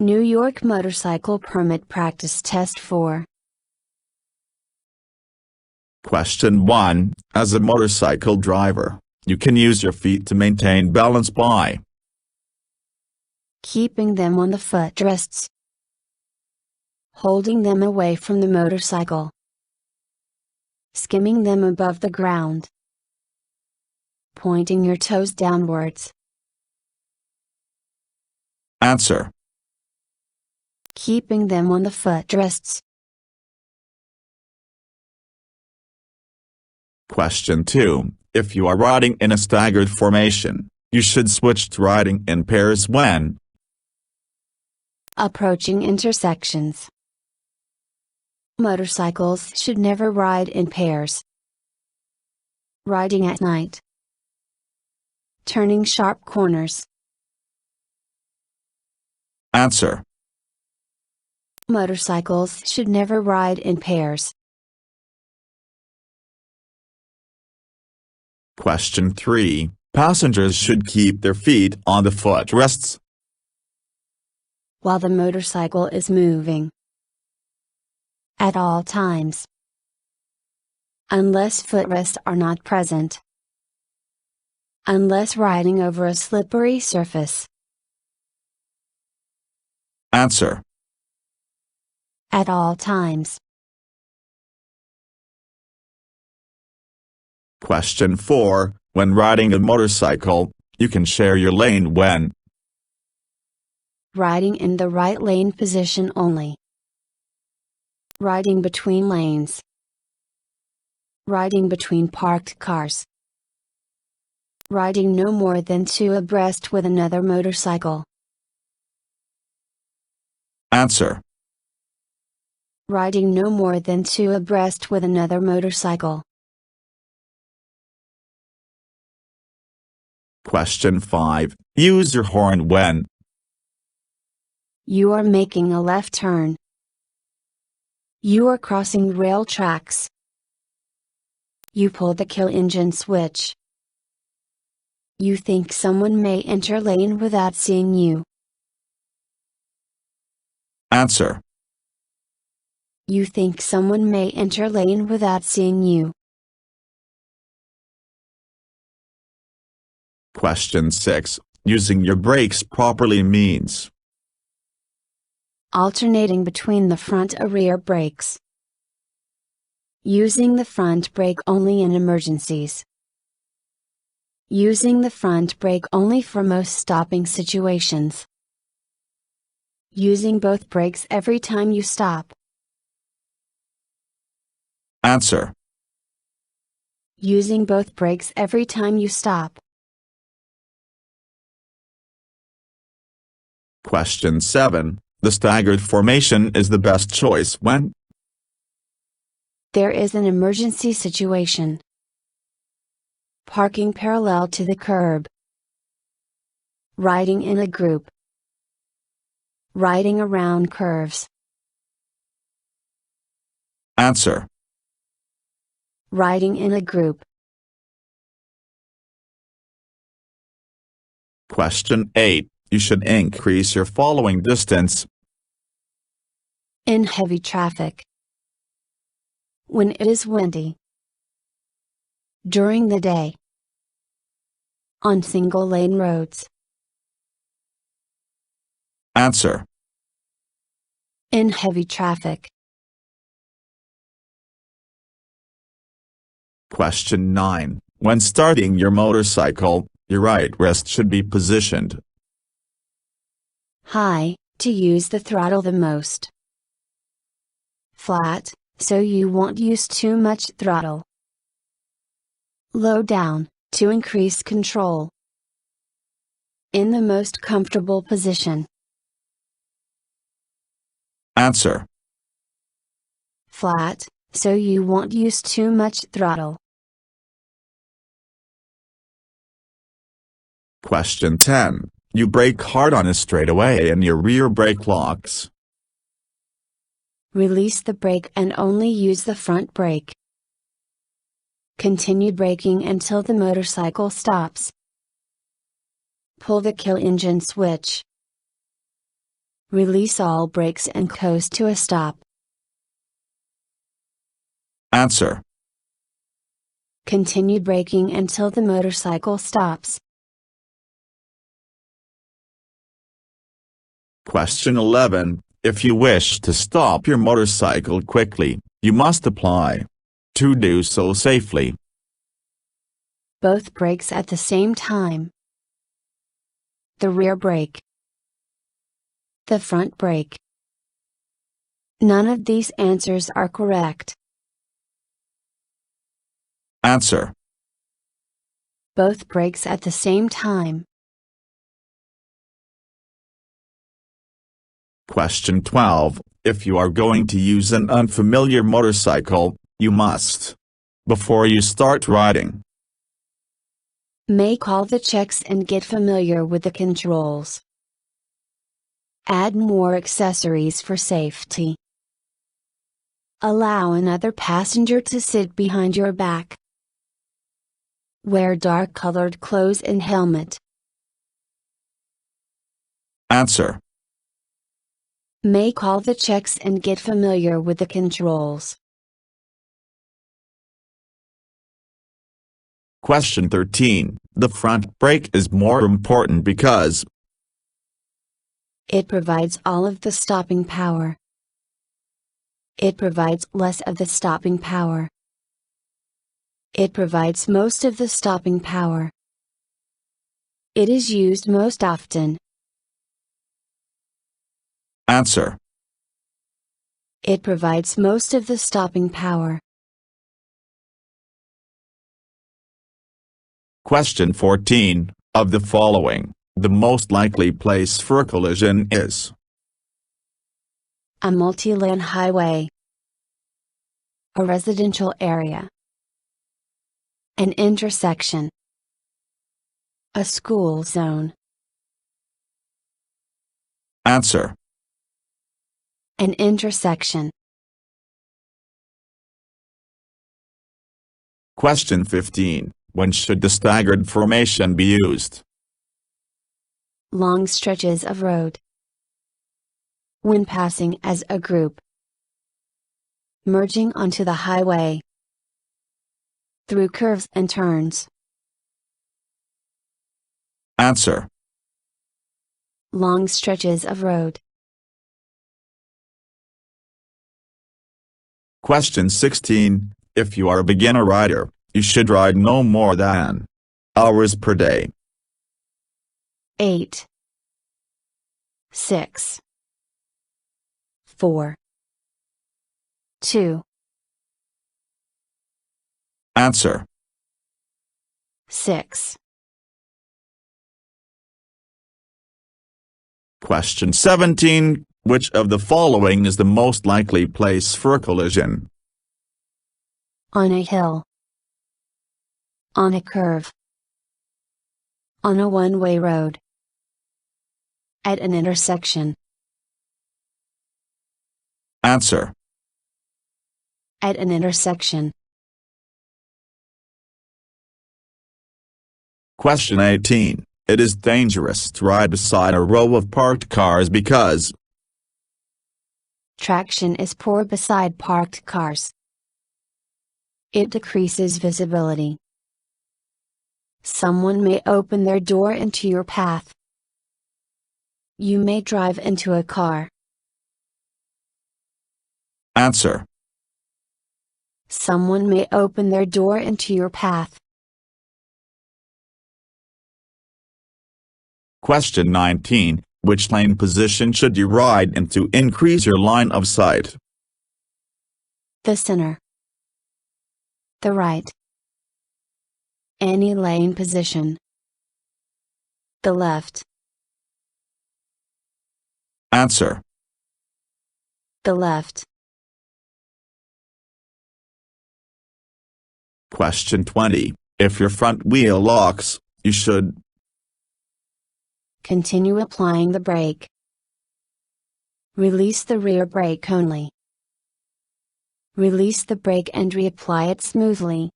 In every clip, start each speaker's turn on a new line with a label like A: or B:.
A: New York Motorcycle Permit Practice Test 4.
B: Question 1. As a motorcycle driver, you can use your feet to maintain balance by
A: keeping them on the footrests, holding them away from the motorcycle, skimming them above the ground, pointing your toes downwards.
B: Answer.
A: Keeping them on the footrests.
B: Question 2. If you are riding in a staggered formation, you should switch to riding in pairs when
A: approaching intersections. Motorcycles should never ride in pairs. Riding at night. Turning sharp corners.
B: Answer.
A: Motorcycles should never ride in pairs.
B: Question 3. Passengers should keep their feet on the footrests
A: while the motorcycle is moving. At all times. Unless footrests are not present. Unless riding over a slippery surface.
B: Answer.
A: At all times.
B: Question 4. When riding a motorcycle, you can share your lane when
A: riding in the right lane position only. Riding between lanes. Riding between parked cars. Riding no more than 2 abreast with another motorcycle.
B: Answer.
A: Riding no more than 2 abreast with another motorcycle.
B: Question 5. Use your horn when
A: you are making a left turn. You are crossing rail tracks. You pull the kill engine switch. You think someone may enter lane without seeing you.
B: Answer.
A: You think someone may enter lane without seeing you.
B: Question 6. Using your brakes properly means
A: alternating between the front or rear brakes. Using the front brake only in emergencies. Using the front brake only for most stopping situations. Using both brakes every time you stop.
B: Answer.
A: Using both brakes every time you stop.
B: Question 7. The staggered formation is the best choice when
A: there is an emergency situation. Parking parallel to the curb. Riding in a group. Riding around curves.
B: Answer.
A: Riding in a group.
B: Question 8. You should increase your following distance
A: in heavy traffic. When it is windy. During the day. On single lane roads.
B: Answer.
A: In heavy traffic.
B: Question 9. When starting your motorcycle, your right wrist should be positioned
A: high, to use the throttle the most. Flat, so you won't use too much throttle. Low down, to increase control. In the most comfortable position.
B: Answer.
A: Flat, so you won't use too much throttle.
B: Question 10. You brake hard on a straightaway and your rear brake locks.
A: Release the brake and only use the front brake. Continue braking until the motorcycle stops. Pull the kill engine switch. Release all brakes and coast to a stop.
B: Answer.
A: Continue braking until the motorcycle stops.
B: Question 11. If you wish to stop your motorcycle quickly, you must apply. To do so safely.
A: Both brakes at the same time. The rear brake. The front brake. None of these answers are correct.
B: Answer.
A: Both brakes at the same time.
B: Question 12. If you are going to use an unfamiliar motorcycle, you must. Before you start riding.
A: Make all the checks and get familiar with the controls. Add more accessories for safety. Allow another passenger to sit behind your back. Wear dark-colored clothes and helmet.
B: Answer.
A: Make all the checks and get familiar with the controls.
B: Question 13. The front brake is more important because
A: it provides all of the stopping power. It provides less of the stopping power. It provides most of the stopping power. It is used most often.
B: Answer.
A: It provides most of the stopping power.
B: Question 14. Of the following, the most likely place for a collision is
A: a multi-lane highway, a residential area, an intersection, a school zone.
B: Answer.
A: An intersection.
B: Question 15. When should the staggered formation be used?
A: Long stretches of road. When passing as a group. Merging onto the highway. Through curves and turns.
B: Answer.
A: Long stretches of road.
B: Question 16. If you are a beginner rider, you should ride no more than hours per day.
A: 8, 6, 4, 2.
B: Answer.
A: 6.
B: Question 17. Which of the following is the most likely place for a collision?
A: On a hill. On a curve. On a one-way road. At an intersection.
B: Answer.
A: At an intersection.
B: Question 18. It is dangerous to ride beside a row of parked cars because
A: traction is poor beside parked cars. It decreases visibility. Someone may open their door into your path. You may drive into a car.
B: Answer.
A: Someone may open their door into your path.
B: Question 19. Which lane position should you ride in to increase your line of sight?
A: The center. The right. Any lane position. The left.
B: Answer.
A: The left.
B: Question 20. If your front wheel locks, you should
A: continue applying the brake. Release the rear brake only. Release the brake and reapply it smoothly.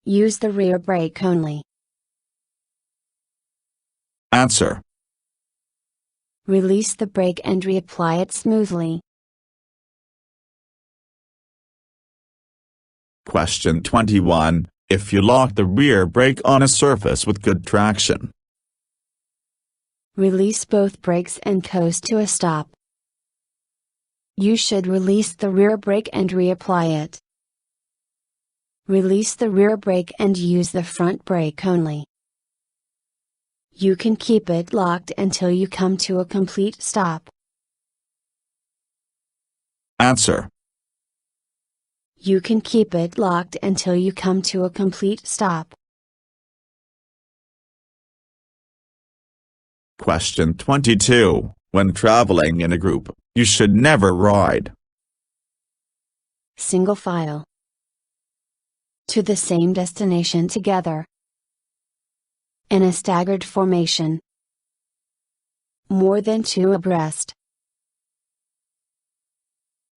A: Use the rear brake only.
B: Answer.
A: Release the brake and reapply it smoothly.
B: Question 21. If you lock the rear brake on a surface with good traction,
A: release both brakes and coast to a stop. You should release the rear brake and reapply it. Release the rear brake and use the front brake only. You can keep it locked until you come to a complete stop.
B: Answer.
A: You can keep it locked until you come to a complete stop.
B: Question 22. When traveling in a group, you should never ride
A: single file to the same destination together, in a staggered formation, more than 2 abreast.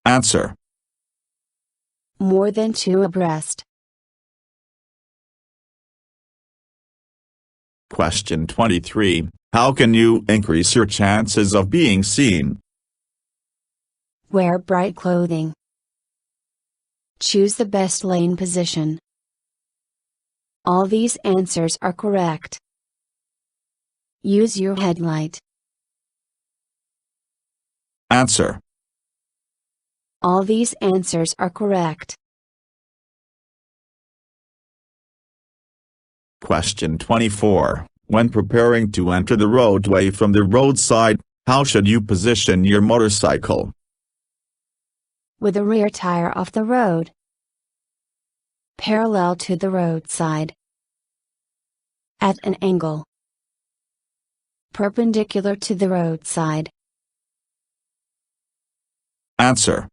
B: Answer.
A: More than 2 abreast.
B: Question 23. How can you increase your chances of being seen?
A: Wear bright clothing. Choose the best lane position. All these answers are correct. Use your headlight.
B: Answer.
A: All these answers are correct.
B: Question 24. When preparing to enter the roadway from the roadside, how should you position your motorcycle?
A: With the rear tire off the road, parallel to the roadside, at an angle, perpendicular to the roadside.
B: Answer.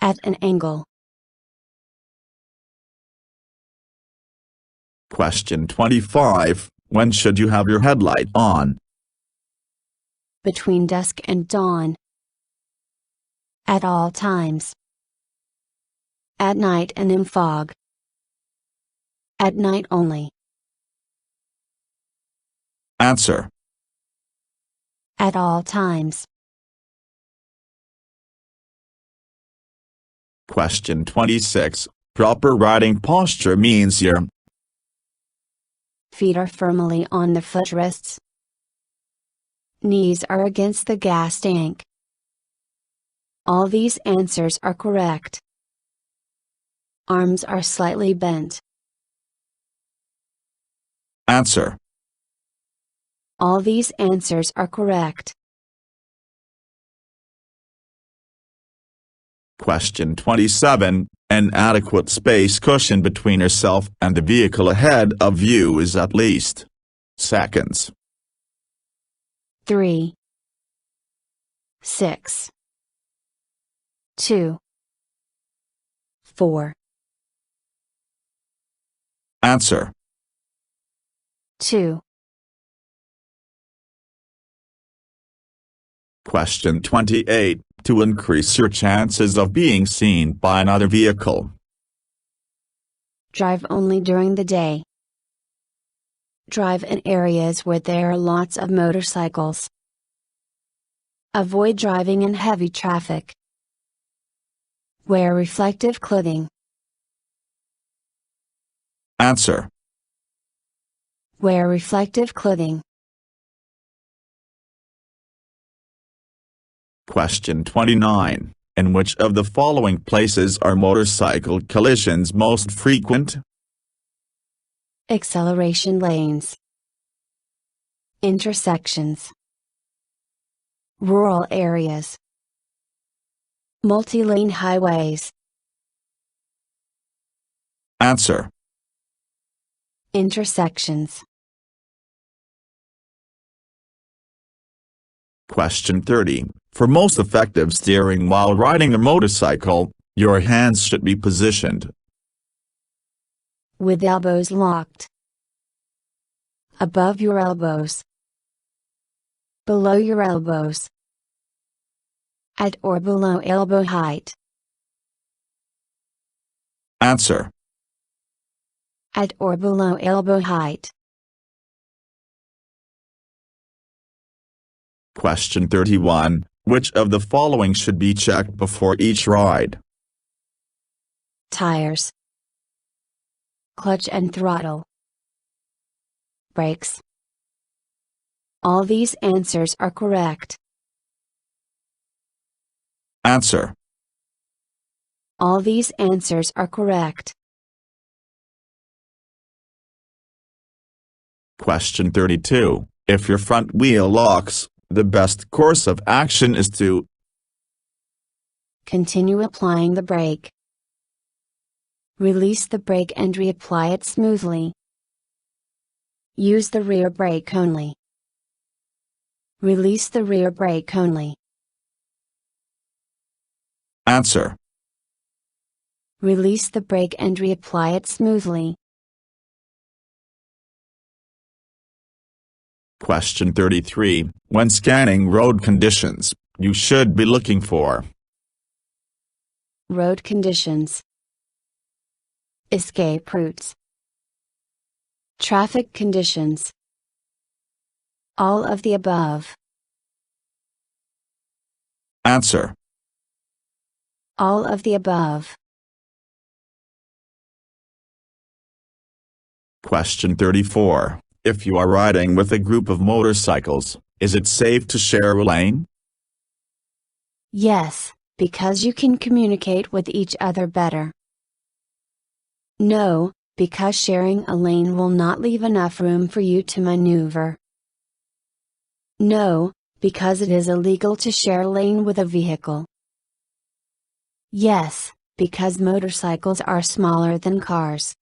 A: At an angle.
B: Question 25. When should you have your headlight on?
A: Between dusk and dawn. At all times. At night and in fog. At night only.
B: Answer.
A: At all times.
B: Question 26. Proper riding posture means your
A: feet are firmly on the footrests. Knees are against the gas tank. All these answers are correct. Arms are slightly bent.
B: Answer.
A: All these answers are correct.
B: Question 27. An adequate space cushion between yourself and the vehicle ahead of you is at least seconds.
A: 3, 6, 2, 4.
B: Answer.
A: 2.
B: Question 28. To increase your chances of being seen by another vehicle,
A: drive only during the day. Drive in areas where there are lots of motorcycles. Avoid driving in heavy traffic. Wear reflective clothing.
B: Answer.
A: Wear reflective clothing.
B: Question 29. In which of the following places are motorcycle collisions most frequent?
A: Acceleration lanes. Intersections. Rural areas. Multi-lane highways.
B: Answer.
A: Intersections.
B: Question 30. For most effective steering while riding a motorcycle, your hands should be positioned
A: with elbows locked. Above your elbows. Below your elbows. At or below elbow height.
B: Answer.
A: At or below elbow height.
B: Question 31. Which of the following should be checked before each ride?
A: Tires, clutch and throttle, brakes. All these answers are correct.
B: Answer.
A: All these answers are correct.
B: Question 32. If your front wheel locks, the best course of action is to
A: continue applying the brake. Release the brake and reapply it smoothly. Use the rear brake only. Release the rear brake only.
B: Answer.
A: Release the brake and reapply it smoothly.
B: Question 33. When scanning road conditions, you should be looking for
A: road conditions, escape routes, traffic conditions. All of the above.
B: Answer.
A: All of the above.
B: Question 34. If you are riding with a group of motorcycles, is it safe to share a lane?
A: Yes, because you can communicate with each other better. No, because sharing a lane will not leave enough room for you to maneuver. No, because it is illegal to share a lane with a vehicle. Yes, because motorcycles are smaller than cars.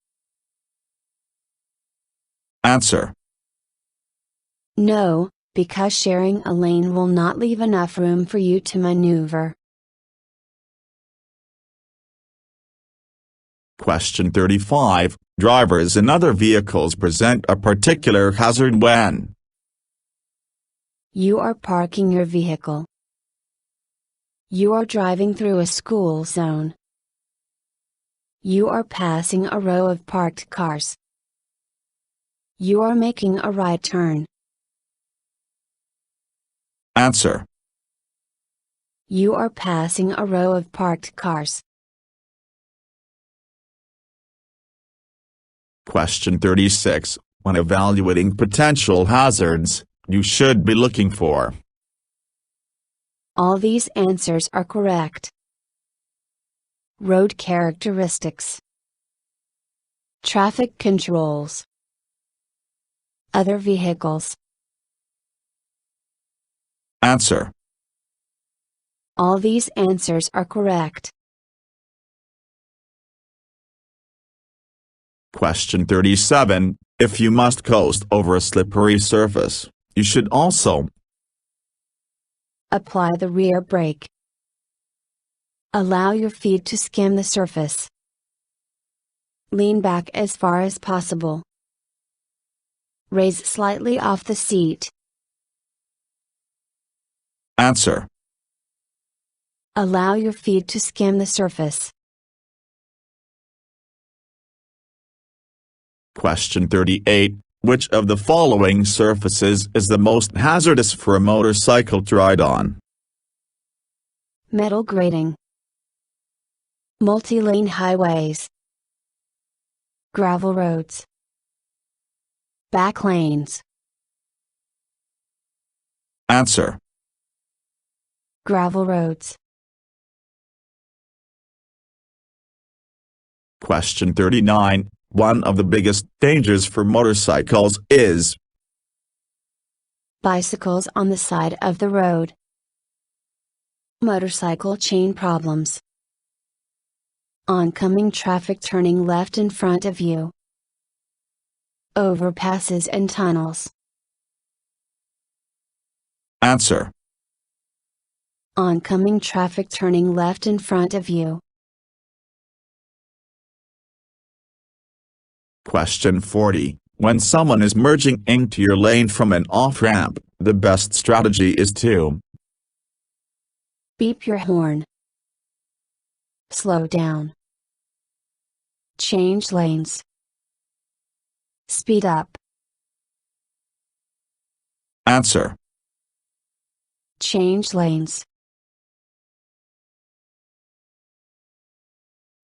B: Answer.
A: No, because sharing a lane will not leave enough room for you to maneuver.
B: Question 35. Drivers in other vehicles present a particular hazard when
A: you are parking your vehicle. You are driving through a school zone. You are passing a row of parked cars. You are making a right turn.
B: Answer.
A: You are passing a row of parked cars.
B: Question 36. When evaluating potential hazards, you should be looking for
A: all these answers are correct. Road characteristics, traffic controls, other vehicles.
B: Answer.
A: All these answers are correct.
B: Question 37. If you must coast over a slippery surface, you should also
A: apply the rear brake. Allow your feet to skim the surface. Lean back as far as possible. Raise slightly off the seat.
B: Answer.
A: Allow your feet to skim the surface.
B: Question 38. Which of the following surfaces is the most hazardous for a motorcycle to ride on?
A: Metal grating. Multi-lane highways. Gravel roads. Back lanes.
B: Answer.
A: Gravel roads.
B: Question 39. One of the biggest dangers for motorcycles is
A: bicycles on the side of the road. Motorcycle chain problems. Oncoming traffic turning left in front of you. Overpasses and tunnels.
B: Answer.
A: Oncoming traffic turning left in front of you.
B: Question 40. When someone is merging into your lane from an off-ramp, the best strategy is to
A: beep your horn. Slow down. Change lanes. Speed up.
B: Answer.
A: change lanes.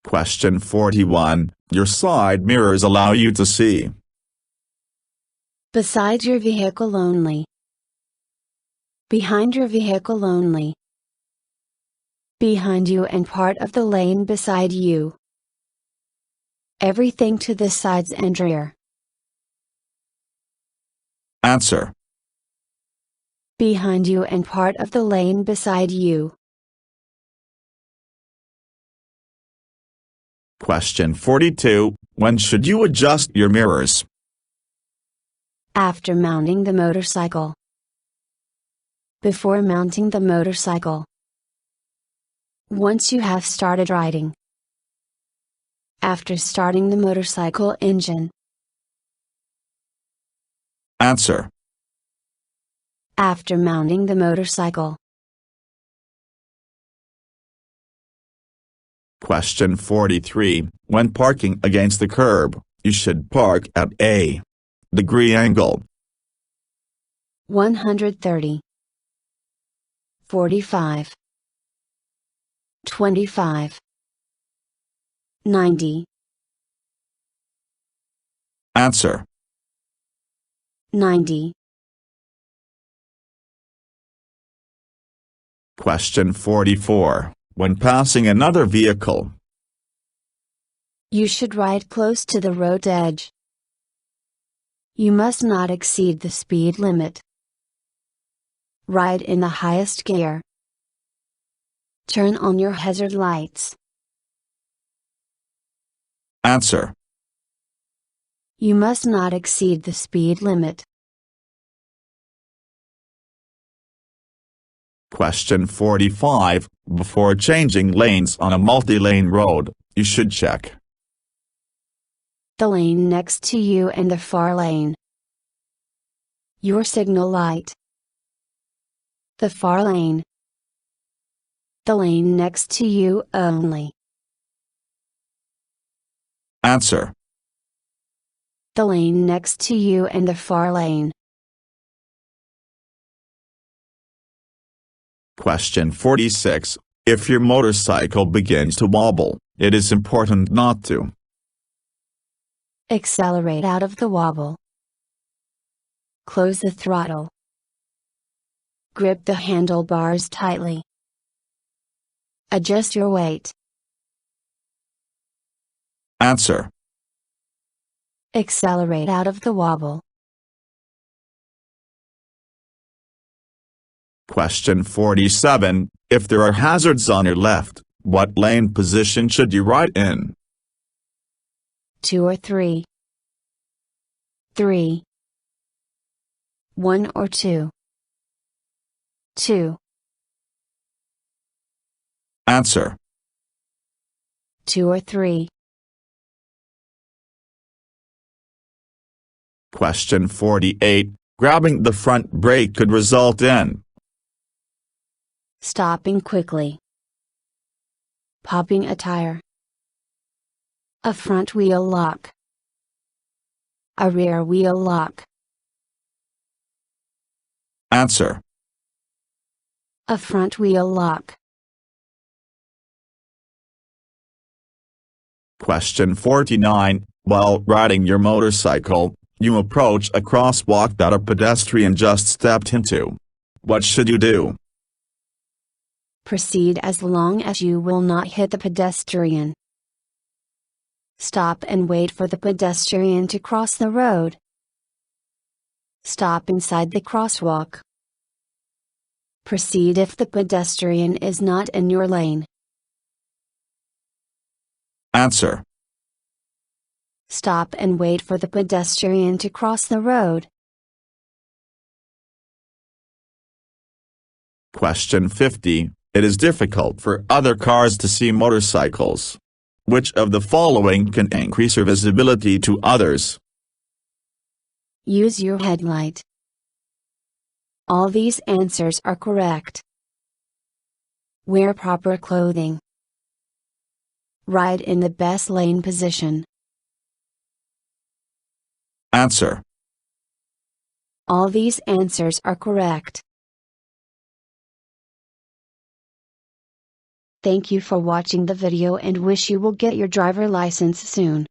B: Question 41. Your side mirrors allow you to see.
A: Beside your vehicle only. Behind your vehicle only. Behind you and part of the lane beside you. Everything to the sides and rear.
B: Answer.
A: Behind you and part of the lane beside you.
B: Question 42. When should you adjust your mirrors?
A: After mounting the motorcycle. Before mounting the motorcycle. Once you have started riding. After starting the motorcycle engine.
B: Answer.
A: After mounting the motorcycle.
B: Question 43. When parking against the curb, you should park at a degree angle.
A: 130. 45. 25. 90.
B: Answer.
A: 90.
B: Question 44. When passing another vehicle,
A: You should ride close to the road edge. You must not exceed the speed limit. Ride in the highest gear. Turn on your hazard lights.
B: answer.
A: You must not exceed the speed limit.
B: Question 45. Before changing lanes on a multi-lane road, you should check
A: The lane next to you and the far lane. Your signal light. The far lane. The lane next to you only.
B: Answer.
A: The lane next to you and the far lane.
B: Question 46. If your motorcycle begins to wobble, it is important not to
A: Accelerate out of the wobble. Close the throttle. Grip the handlebars tightly. Adjust your weight.
B: Answer.
A: Accelerate out of the wobble.
B: Question 47. If there are hazards on your left, what lane position should you ride in?
A: 2 or 3. 3. 1 or 2. 2.
B: Answer.
A: 2 or 3.
B: Question 48. Grabbing the front brake could result in
A: Stopping quickly. Popping a tire. A front wheel lock. A rear wheel lock.
B: Answer.
A: A front wheel lock.
B: Question 49. While riding your motorcycle, you approach a crosswalk that a pedestrian just stepped into. What should you do?
A: Proceed as long as you will not hit the pedestrian. Stop and wait for the pedestrian to cross the road. Stop inside the crosswalk. Proceed if the pedestrian is not in your lane.
B: Answer.
A: Stop and wait for the pedestrian to cross the road.
B: Question 50. It is difficult for other cars to see motorcycles. Which of the following can increase your visibility to others?
A: Use your headlight. All these answers are correct. Wear proper clothing. Ride in the best lane position.
B: Answer.
A: All these answers are correct. Thank you for watching the video and wish you will get your driver license soon.